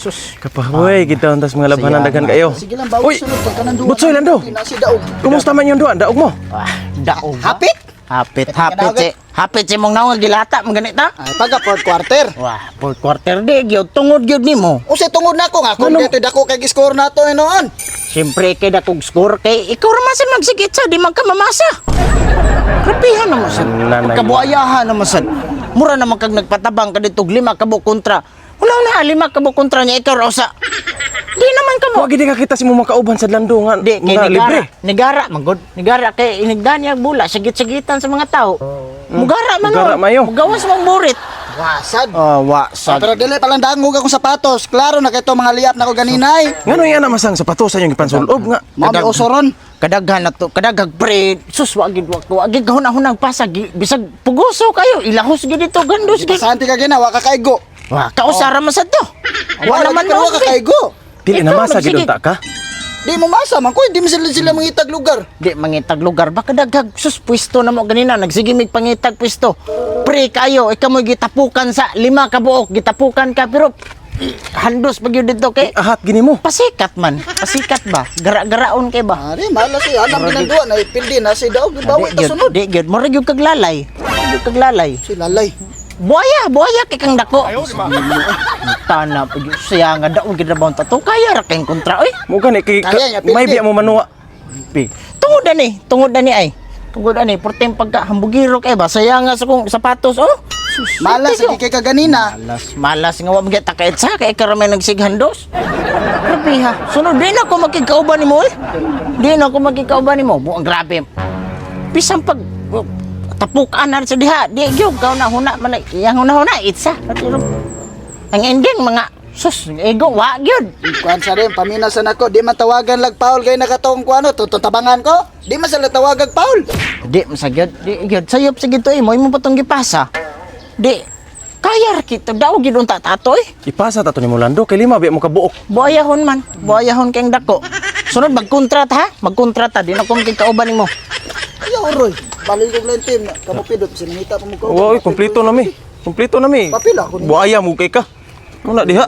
Sus. Kapahoy, kita untas mga labanan daghan kayo. Sige lang, bawal Uy, sunod ka kanang duwa. Butsoy Lando. Nasi daog. Kumusta man yung duha? Daog mo? Daog. Hapit? Hapit si. Hapit si mong naong gilata mong ganit ta. Ay, pagka fourth quarter. Wah, fourth quarter di gyud tungod gyud nimo. Usa tungod na ako nga kung dito dako kay score nato noon. Siyempre kay dakog score kay ikaw ra man sa magsigit sa di man ka mamasa. Rapihan naman sad. Nanay mo. Kabuayahan naman sad. Mura naman kag nagpatabang ka dito 5 ka buok kontra. Wala na 5 ka buok kontra niya ikaw ra usa. Di naman ka mo. Wa gid ka kita si mo makauban sa Lando nga. Di kay nga nigara. Nigara magod. Nigara kay inigdan niya bula sigit-sigitan sa mga tao. Mugara man. Mugara nun. mayo. Mugawas mong burit. Wasad. Wasad. Pero dili pa lang dangog akong sapatos. Klaro na kay to mga liyap na ko ganinay. Ngano yan na masang sapatos sa yung ipansulob nga. Mami osoron. Kadaghan na to, kadaghag pre. Sus wagid wagid kahuna-hunang pasag bisag puguso kayo. Ilahos gid dito gandos gid. Santi ka gina wa ka kaigo. Wa kausara man sad to. Wa naman wa ka kaigo. Dili na Ikaw, masa gid sige. unta ka. Di mo masa man ko, di mo sila mangitag lugar. Di mangitag lugar ba kadaghag sus pwesto na mo ganina nagsigimig pangitag pwesto. Pre kayo ikaw mo gitapukan sa 5 ka buok gitapukan ka pero handos pag yun dito kay Ahat gini mo. pasikat man. Pasikat ba? Gara-garaon kay ba? Ari, malas siya. Anang ginagawa na ipildi na si daog. Bawal ta sunod. Di gyud mo ra gyud kag lalay. Gyud kag lalay. Si lalay. Buaya kay kang dako. Tana pag siya nga daw gid ba ta to kaya ra kay kontra oy. Mo gani kay Kaya niya, may pindi. biya mo manuwa. Tungod ani ay. Tungod ani porteng pagka hambugiro kay ba saya nga sa kong sapatos oh. Malas sa kay kaganina. Malas nga wa magita kay sa kay karamay nagsighandos. Grabe ha. Sunod di na ako makikauban nimo eh. Di na ako makikauban nimo. Buang grabe. Bisang pag tapukan na sa diha. Di gyud kaw na huna man yang huna itsa. Ang ending mga sus ego wa gyud. Kuan sa rin, paminasan ako. Di man tawagan lag Paul kay nakatong kuano. Tututabangan ko. Di man sila tawagag Paul. Di masagyod. Di gyud sayop sa gito eh mo imo patong gipasa. Di kaya ra kita daw gyud unta tatoy. Ipasa ta to ni Lando kay 5 biya mo kabuok. Buayahon man. Buayahon kayong dako. Sunod, magkontrata ha? Magkontrata. Di na kong kikauban mo. Ayaw, Roy. Balik ko lang team. Kamu pidot. Sinangita pa mo ko. Wow, kompleto na mi. Kompleto na mi. Papila ko. Buaya mo kay ka. Muna diha.